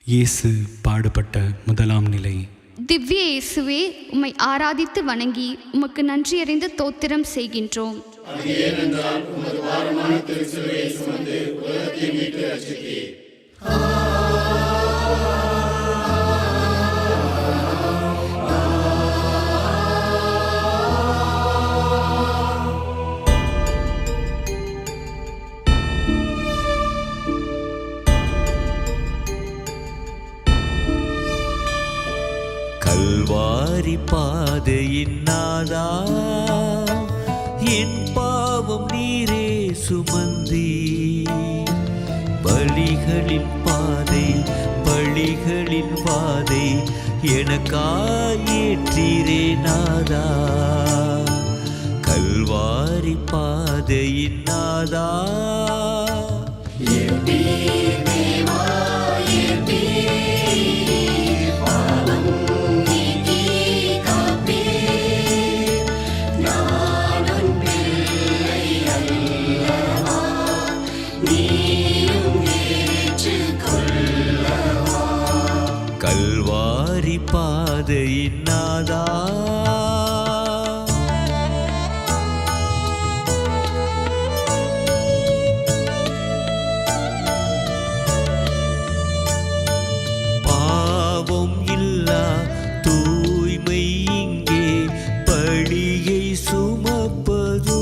இயேசு பாடுபட்ட முதலாம் நிலை. திவ்ய இயேசுவே, உம்மை ஆராதித்து வணங்கி உமக்கு நன்றியறிந்து தோத்திரம் செய்கின்றோம். கல்வாரி பாதையின் நாதா, என் பாவம் நீரே சுமந்தி. பலிகளின் பாதை பலிகளின் பாதை எனக்காயேற்றீரே நாதா. கல்வாரி பாதையின் நாதா, கல்வாரி பாதையின் நாதா. பாவம் இல்லா தூய்மை இங்கே பழியை சுமப்பதோ,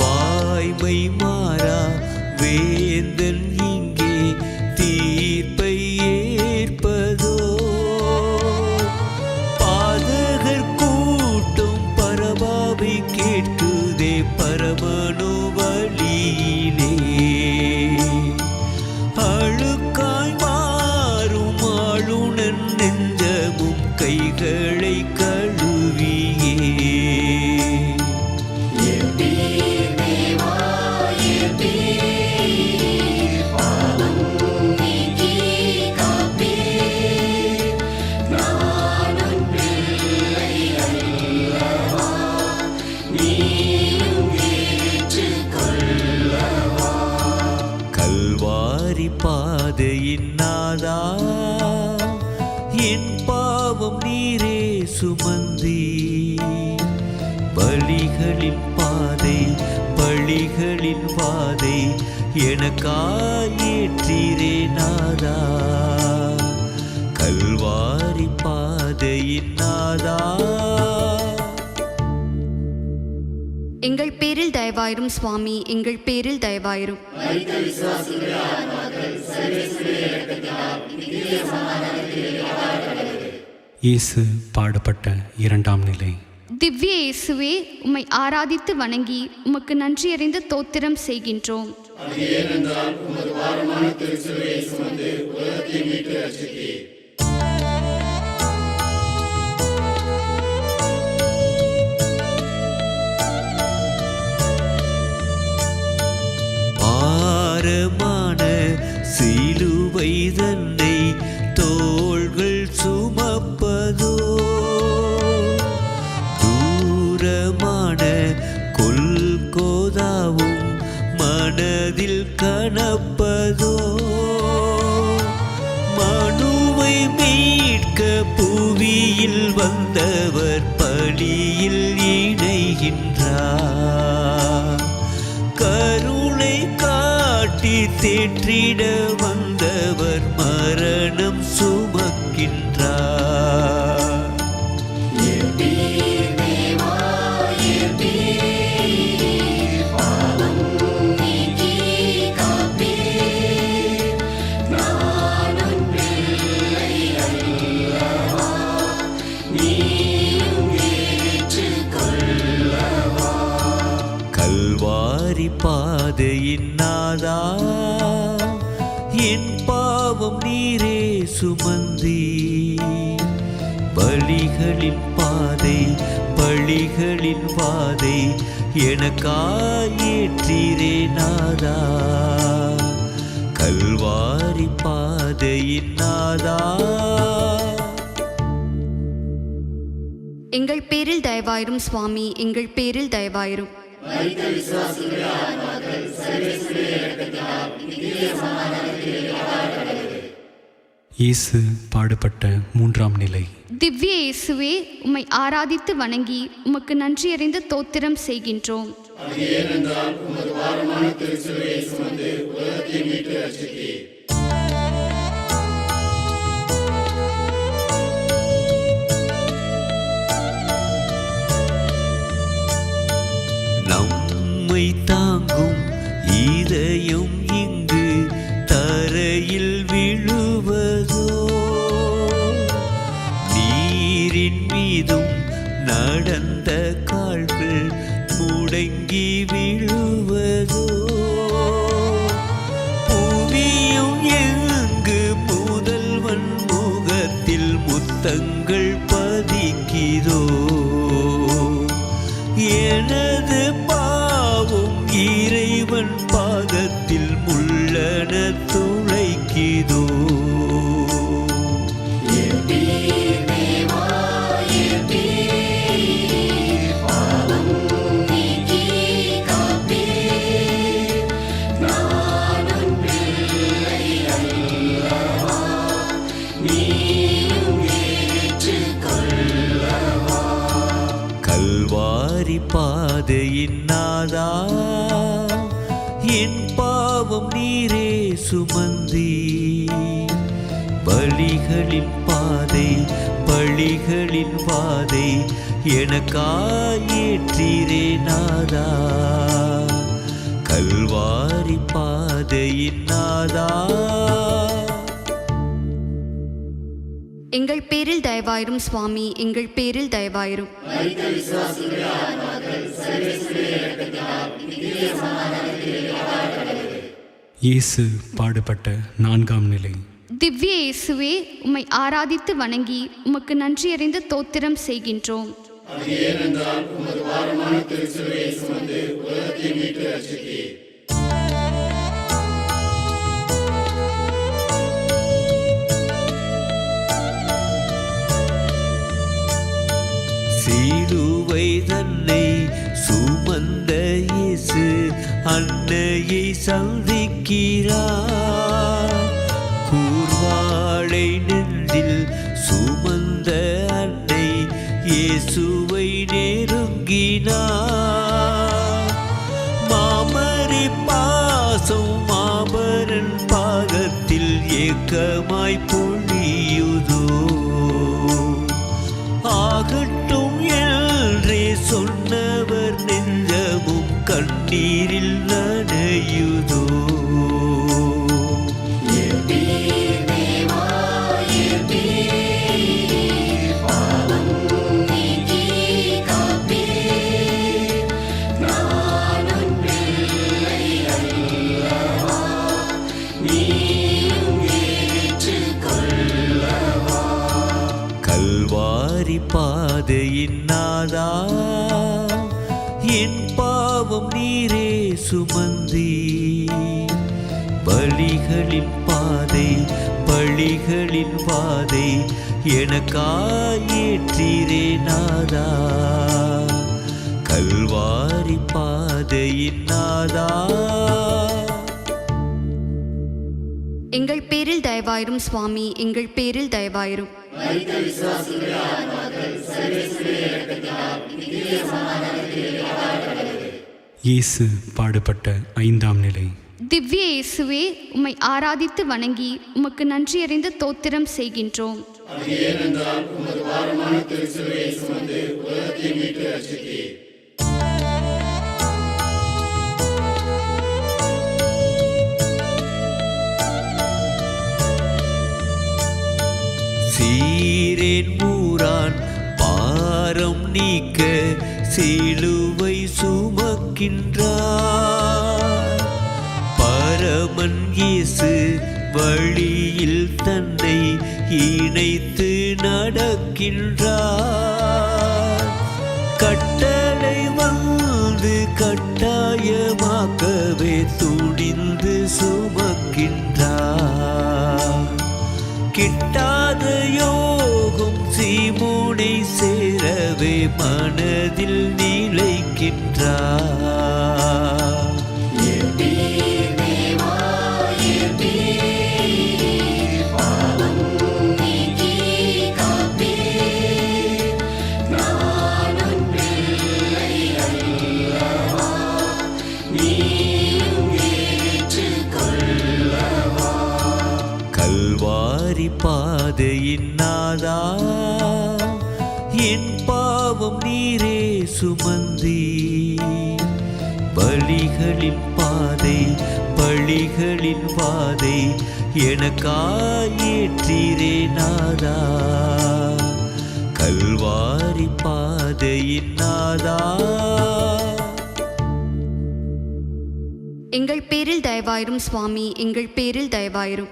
வாய்மை மாறா வேந்தன் இங்கே தீர்ப்பை ஏற்பதோ. பாதகர் கூட்டம் பரபாவை கேட்குதே பரமனு வழியிலே. அழுக்காய் மாறும் ஆளுநன் நெஞ்சமும் கைகளை கழுவியே. கல்வாரி பாதையின் நாதா, என் பாவம் நீரே சுமந்தி. பலிகளின் பாதை பலிகளின் பாதை எனக்காயேற்றீரே நாதா. கல்வாரி பாதையின் நாதா. எங்கள் பேரில் தயவாயிரும் சுவாமி, எங்கள் பேரில் தயவாயிரும். இயேசு பாடுபட்ட இரண்டாம் நிலை. திவ்ய இயேசுவே, உம்மை ஆராதித்து வணங்கி உமக்கு நன்றியறிந்து தோத்திரம் செய்கின்றோம். பாரமான சிலுவை தன்னை தோள்கள் சுமப்பதோ, தூரமான கொல்கோதாவும் மனதில் கனப்பதோ. மனுவை மீட்க புவியில் வந்தவர் பலியில் இணைகின்றார். கருணை காட்டி தேற்றிட வந்தவர் மரணம் சுமக்கின்றார். கல்வாரி பாதையின் நாதா, என் பாவம் நீரே சுமந்தி. பலிகளின் பாதை பலிகளின் பாதை எனக்காயேற்றீரே நாதா. கல்வாரி பாதையின் நாதா. எங்கள் பேரில் தயவாயிரும் சுவாமி, எங்கள் பேரில் தயவாயிரும். இயேசு பாடுபட்ட மூன்றாம் நிலை. திவ்ய இயேசுவே, உம்மை ஆராதித்து வணங்கி உமக்கு நன்றியறிந்து தோத்திரம் செய்கின்றோம். நம்மை தாங்கும் இதயம் இங்கு தரையில் விழுவதோ, நீரின் மீதும் நடந்த கால்கள் முடங்கி விழுவதோ, புவியும் எங்கு முதல்வன் முகத்தில் முத்தங்கள் பதிக்கிறோ, எனது பாவம் இறைவன் பாதத்தில் முள்ளன துளைக்கிதோ. கல்வாரி பாதையின் நாதா, என் பாவம் நீரே சுமந்தி, பலிகளின் பாதை பலிகளின் பாதை எனக்காயேற்றீரே நாதா. கல்வாரி பாதையின் நாதா, எங்கள் பேரில் தயவாயிரும் சுவாமி, எங்கள் பேரில் தயவாயிரும். இயேசு பாடுபட்ட நான்காம் நிலை. திவ்ய இயேசுவே, உம்மை ஆராதித்து வணங்கி உமக்கு நன்றியறிந்து தோத்திரம் செய்கின்றோம். சிலுவை தன்னை சுமந்த இயேசு அன்னையை சந்திக்கிறார், கூர்வாளை நெஞ்சில் சுமந்த அன்னை இயேசுவை நெருங்கினார், மாமரி பாசம் மாபரன் பாதத்தில் ஏக்கமாய் பொழியுதோ, ஆகட்டும் என்றே சொன்னவர் நெஞ்சமும் கண்ணீரில் நனையுதோ. கல்வாரி பாதையின் நாதா, என் பாவம் நீரே சுமந்தி, பலிகளின் பாதை பலிகளின் பாதை எனக்காயேற்றீரே நாதா. கல்வாரி பாதையின் நாதா, எங்கள் பேரில் தயவாயிரும் சுவாமி, எங்கள் பேரில் தயவாயிரும். இயேசு பாடுபட்ட ஐந்தாம் நிலை. திவ்ய இயேசுவே, உம்மை ஆராதித்து வணங்கி உமக்கு நன்றியறிந்து தோத்திரம் செய்கின்றோம். சீரேன் மூரான் பாரம் நீக்க சிலுவை சுமக்கின்றார், பரமன் இயேசு வழியில் தன்னை இணைத்து நடக்கின்றார், கட்டளை வந்து கட்டாயமாக்கவே துணிந்து சுமக்கின்றார், கிட்டாத யோக போகும் சீமோனை சேரவே மனதில் நிலைக்கின்றார். கல்வாரி பாதையின் நாதா, என் பாவம் நீரே சுமந்தி, பலிகளின் பாதை பலிகளின் பாதை எனக்காயேற்றீரே நாதா. கல்வாரி பாதையின் நாதா, எங்கள் பேரில் தயவாயிரும் சுவாமி, எங்கள் பேரில் தயவாயிரும்.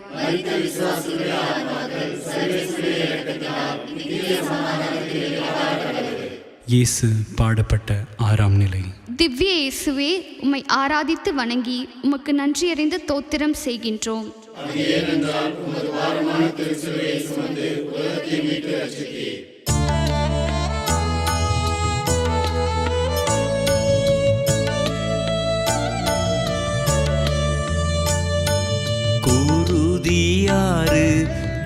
இயேசு பாடுபட்ட 6ஆம் நிலை. திவ்ய இயேசுவே, உம்மை ஆராதித்து வணங்கி உமக்கு நன்றியறிந்து தோத்திரம் செய்கின்றோம். குருதியாறு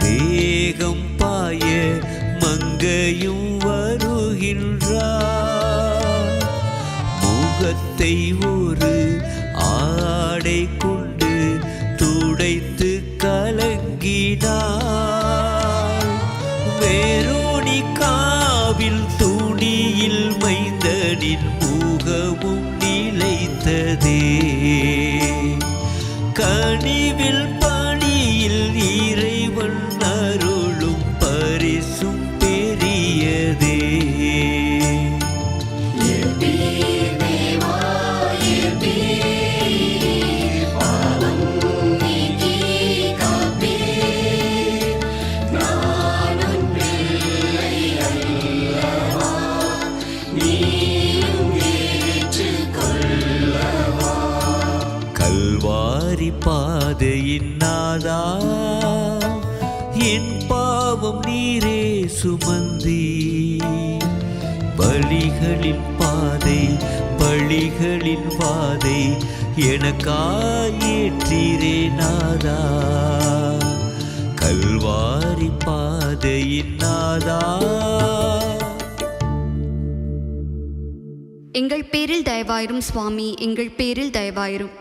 வேகம் பாய மங்கையும் வருகின்றார். முகத்தை ஒரு ஆடை கொண்டு துடைத்து கலங்கினார். வெரோனிகாவில் துணியில் மைந்தனின் முகமும் நிலைத்ததே. கனிவில் பணியில் இறைவன் அருளும் பரிசும் பெரியதே. கல்வாரி பாதையின் நாதா, என் பாவம் நீரே சுமந்தி, பலிகளின் பாதை பலிகளின் பாதை எனக்காயேற்றீரே நாதா. கல்வாரி பாதையின் நாதா, எங்கள் பேரில் தயவாயிரும் சுவாமி, எங்கள் பேரில் தயவாயிரும்.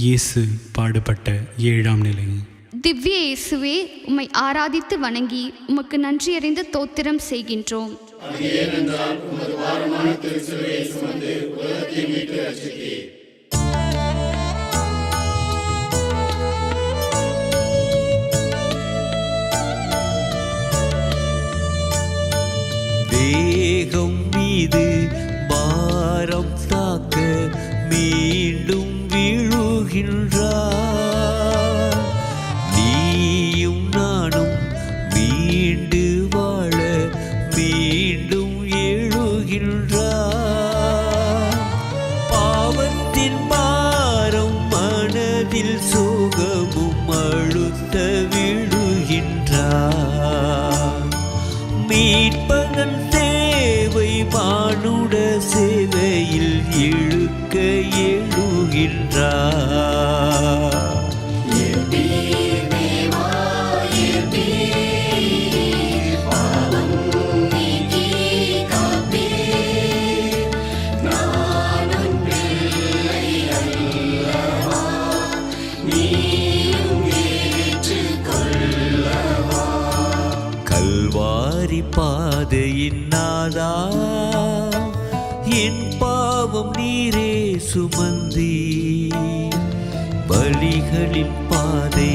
இயேசு பாடுபட்ட 7ஆம் நிலை. திவ்ய இயேசுவே, உம்மை ஆராதித்து வணங்கி உமக்கு நன்றியறிந்து தோத்திரம் செய்கின்றோம். தேகம் மீது பாரம் தாக்க மீண்டும் விழுகின்றார். நீயும் நானும் மீண்டு வாழ மீண்டும் எழுகின்றார். பாவத்தின் பாரம் மனதில் சோகமும் அழுத்த விழுகின்றார். மீட்பதன் தேவை மானுட சேவையில் இழுக்க எழுகின்றார். கல்வாரி பாதையின் நாதா, என் பாவம் நீரே சுமந்தி, பலிகளின் பாதை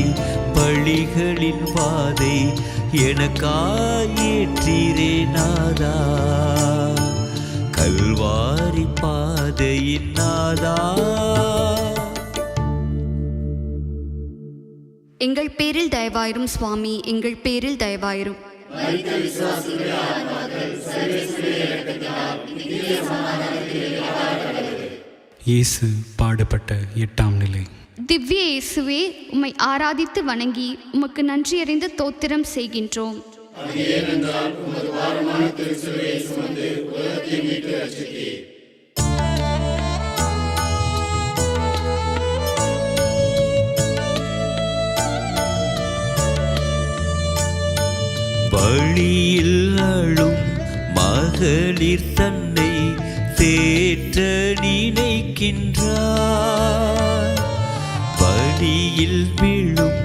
பலிகளின் பாதை எனக்காயேற்றீரே நாதா. கல்வாரி பாதையின் நாதா, எங்கள் பேரில் தயவாயிரும் சுவாமி, எங்கள் பேரில் தயவாயிரும். இயேசு பாடுபட்ட 8ஆம் நிலை. திவ்ய இயேசுவே, உம்மை ஆராதித்து வணங்கி உமக்கு நன்றியறிந்து தோத்திரம் செய்கின்றோம். வழியில் அழும் மகளிர் தன்னை தேற்ற நினைக்கின்றார். வழியில் விழும்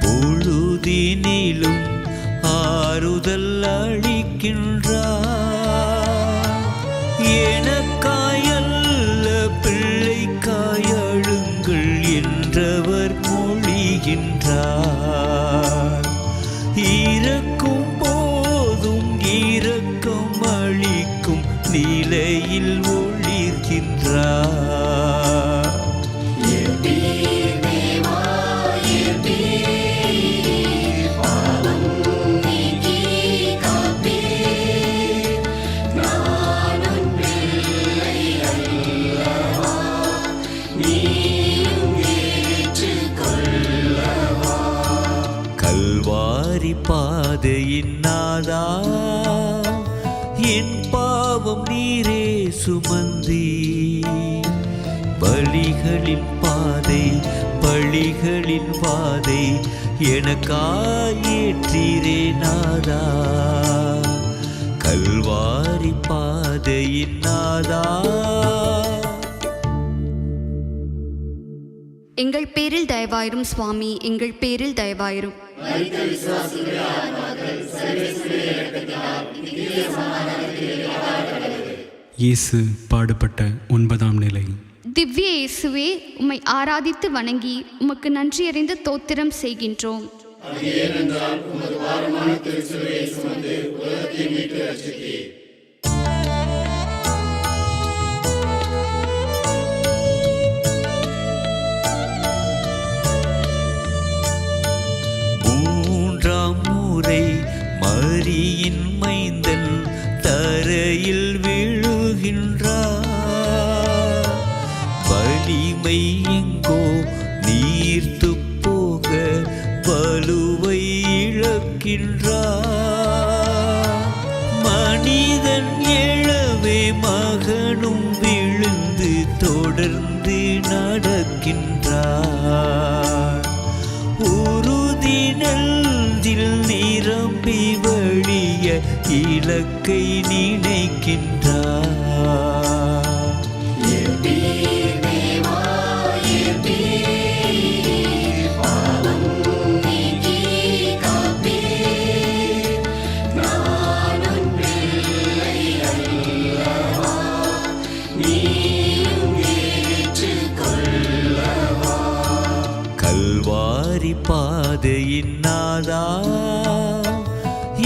பொழுதினிலும் ஆறுதல் அளிக்கின்றார். எனக்காயல்ல பிள்ளைக்காய் அழுங்கள் என்றவர் மொழிகின்றார். இறக்கும் போதும் இரக்கம் அளிக்கும் நிலையில் ஒளிர்கின்றார். கல்வாரி பாதையின் நாதா, என் பாவம் நீரே சுமந்தி. பலிகளின் பாதை பலிகளின் பாதை எனக்காயேற்றீரே நாதா. கல்வாரி பாதையின் நாதா. எங்கள் பேரில் தயவாயிரும் சுவாமி, எங்கள் பேரில் தயவாயிரும். இயேசு பாடுபட்ட 9ஆம் நிலை. திவ்ய இயேசுவே, உம்மை ஆராதித்து வணங்கி உமக்கு நன்றியறிந்து தோத்திரம் செய்கின்றோம். மரியின் மைந்தன் தரையில் விழுகின்றார். வலிமை எங்கோ நீர்த்து போக வலுவை இழக்கின்றார். மனிதன் எழவே மகனும் விழுந்து தொடர்ந்து நடக்கின்றார். உறுதி நெஞ்சில் நிரம்பி வழிய இலக்கை நினைக்கின்றார். கல்வாரி பாதையின் நாதா,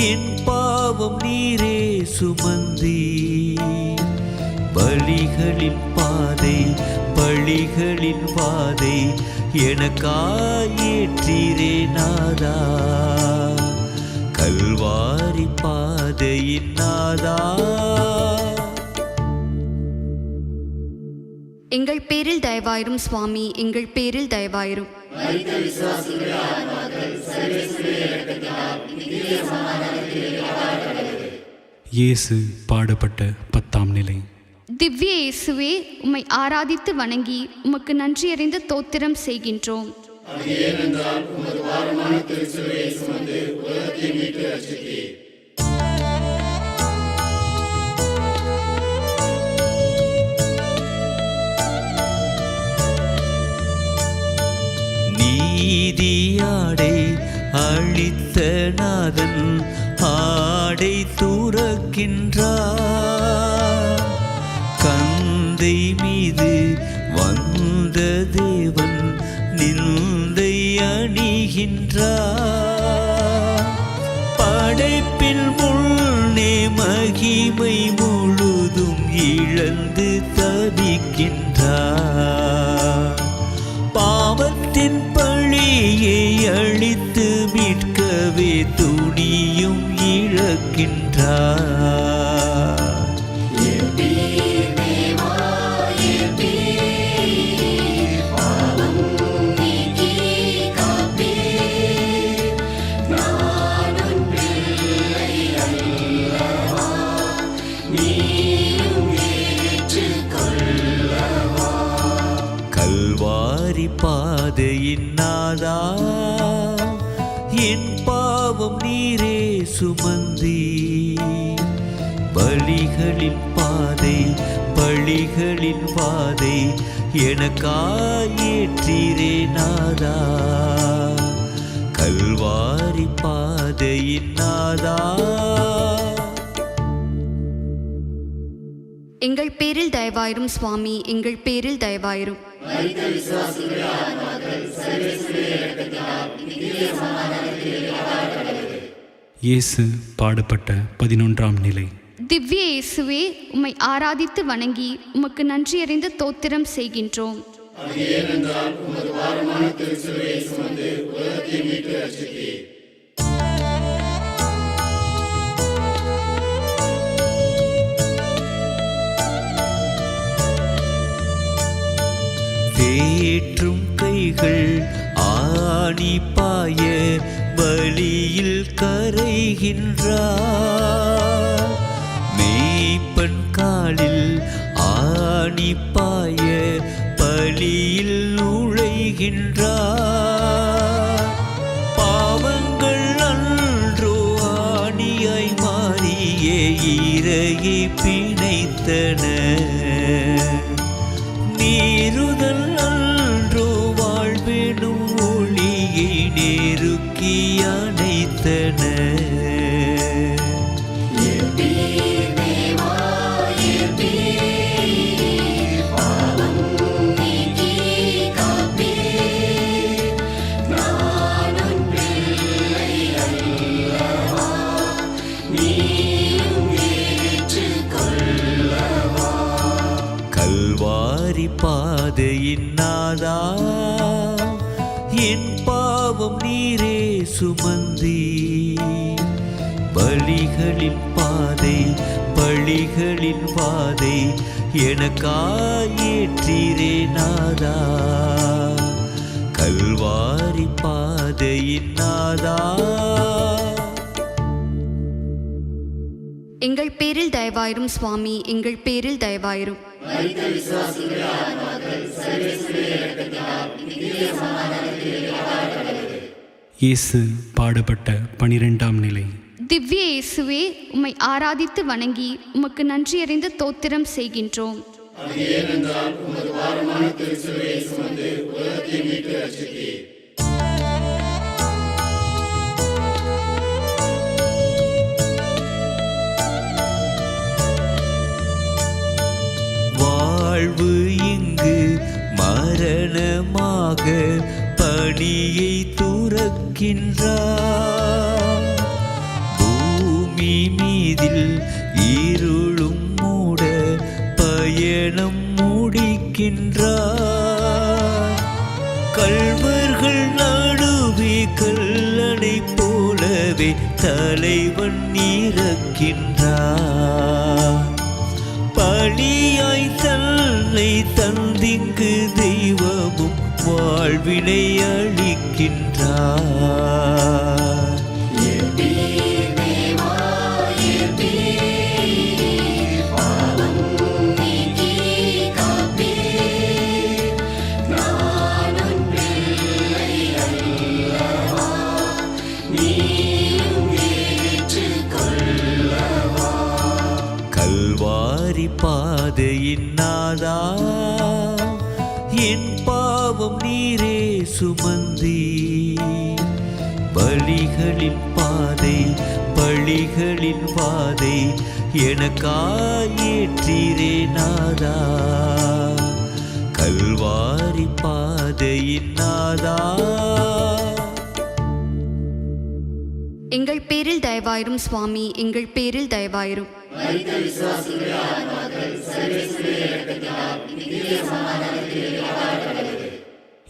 என் பாவம் நீரே சுமந்தி. பலிகளின் பாதை பலிகளின் பாதை எனக்காயேற்றீரே நாதா. கல்வாரி பாதையின் நாதா. எங்கள் பேரில் தயவாயிரும் சுவாமி, எங்கள் பேரில் தயவாயிரும். இயேசு பாடுபட்ட 10ஆம் நிலை. திவ்ய இயேசுவே, உம்மை ஆராதித்து வணங்கி உமக்கு நன்றியறிந்து தோத்திரம் செய்கின்றோம். நீதியாடை அழித்த நாதன் ஆடை துறக்கின்றார். கந்தை மீது வந்த தேவன் நிந்தை அணிகின்றார். படைப்பில் முன்னே மகிமை முழுதும் இழந்து தவிக்கின்றார். பாவத்தின் பழியை அழித்து மீட்கவே துணியும் இழக்கின்றார். கல்வாரி பாதையின் நாதா, என் பாவம் நீரே சுமந்தி. பலிகளின் பாதை பலிகளின் பாதை எனக்காயேற்றீரே நாதா. கல்வாரி பாதையின் நாதா. எங்கள் பேரில் தயவாயிரும் சுவாமி, எங்கள் பேரில் தயவாயிரும். இயேசு பாடுபட்ட 11ஆம் நிலை. திவ்ய இயேசுவே, உம்மை ஆராதித்து வணங்கி உமக்கு நன்றியறிந்து தோத்திரம் செய்கின்றோம். தேற்றும் கைகள் ஆணி பாய பலியில் கரைகின்றார். மேய்ப்பன் காலில் ஆணி பாய பலியில் உழைகின்றார். பாவங்கள் அன்றோ ஆணியாய் மாறிய இறையை பிணைத்தன. நீருதல் அன்றோ வாழ்வெனும் ஒளியை நெருக்கி அணைத்தன. கல்வாரி பாதையின் நாதா, என் பாவம் நீரே சுமந்தி. பலிகளின் பாதை பலிகளின் பாதை எனக்காயேற்றீரே நாதா. கல்வாரி பாதையின் நாதா. எங்கள் பேரில் தயவாயிரும் சுவாமி, எங்கள் பேரில் தயவாயிரும். இயேசு பாடுபட்ட 12ஆம் நிலை. திவ்ய இயேசுவே, உம்மை ஆராதித்து வணங்கி உமக்கு நன்றியறிந்து தோத்திரம் செய்கின்றோம். வாழ்வு இங்கு மரணமாக பணியை துறக்கின்றார். பூமி மீதில் இருளும் மூட பயணம் முடிக்கின்றார். கள்வர்கள் நடுவே கல்லணை போலவே தலைவன் இறக்கின்றார். பலியாய் தன்னை தந்திங்கு தெய்வமும் வாழ்வினை அளிக்கின்றார். கல்வாரி பாதையின் நாதா, என் பாவம் நீரே சுமந்தி. பலிகளின் பாதை பலிகளின் பாதை எனக்காயேற்றீரே நாதா. கல்வாரி பாதையின் நாதா. எங்கள் பேரில் தயவாயிரும் சுவாமி, எங்கள் பேரில் தயவாயிரும்.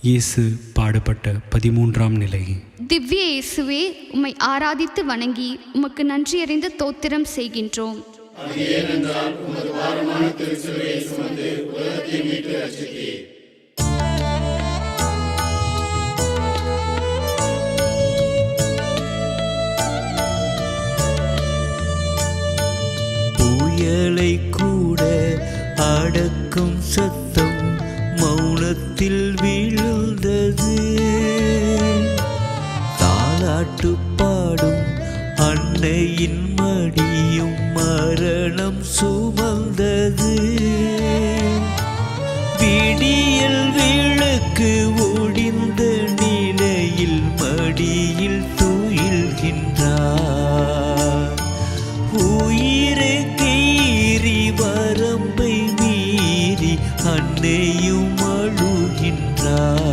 இயேசு பாடுபட்ட 13ஆம் நிலை. திவ்ய இயேசுவே, உம்மை ஆராதித்து வணங்கி உமக்கு நன்றியறிந்து தோத்திரம் செய்கின்றோம். புயலை கூட அடக்கும் சத்தம் மௌன உள்ளத்தில் விழுந்தது. தாலாட்டு பாடும் அன்னையின் மடியும் மரணம் சுமந்தது. விடியல் விளக்கு ஒடிந்த நிலையில் மடியில் துயில்கின்றார். உயிரை கீறி வரம்பை மீறி அன்னையும் அழுகின்றார்.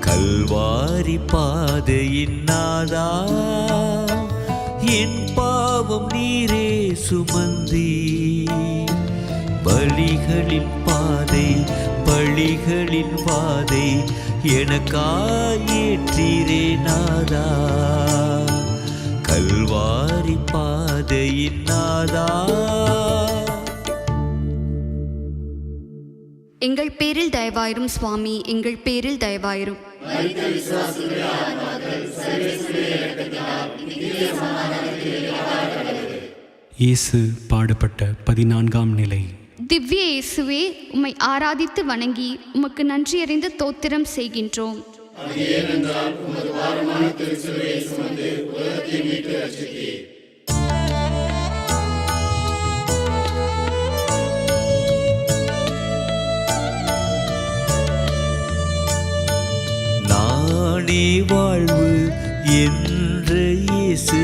கல்வாரி பாதையின் நாதா, என் பாவம் நீரே சுமந்தி. பலிகளின் பாதை பலிகளின் பாதை எனக்காயேற்றீரே நாதா. கல்வாரி பாதையின் நாதா. எங்கள் பேரில் தயவாயிரும் சுவாமி, எங்கள் பேரில் தயவாயிரும். இயேசு பாடுபட்ட 14ஆம் நிலை. திவ்ய இயேசுவே, உம்மை ஆராதித்து வணங்கி உமக்கு நன்றியறிந்து தோத்திரம் செய்கின்றோம். நானே வாழ்வு என்ற இயேசு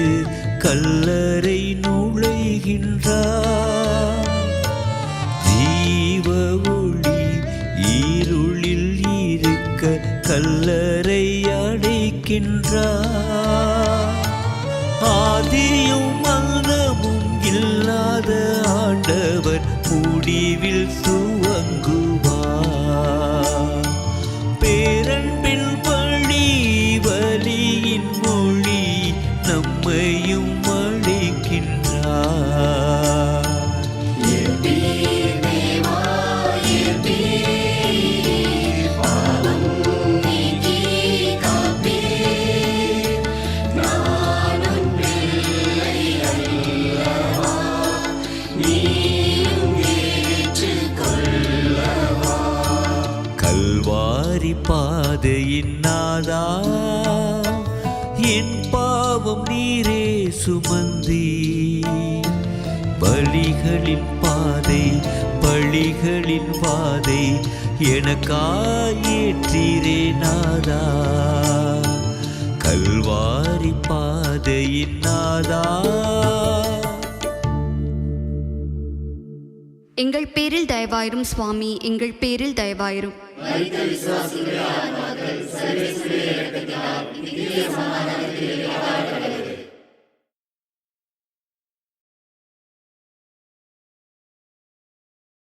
கல்லறை நுழைகின்றார். ஜீவ ஒளி இருளில் இருக்க கல்லறை அடைக்கின்றார். ஆதியும் அந்தமும் இல்லாத ஆண்டவர் முடிவில் துவங்குவார். பேரன்பில் வழி வலியின் மொழி நம்மையும் அழைக்கின்றார். கல்வாரி பாதையின் நாதா, என் பாவம் நீரே சுமந்தி. பலிகளின் பாதை பலிகளின் பாதை எனக்காயேற்றீரே நாதா. கல்வாரி பாதையின் நாதா. எங்கள் பேரில் தயவாயிரும் சுவாமி, எங்கள் பேரில் தயவாயிரும்.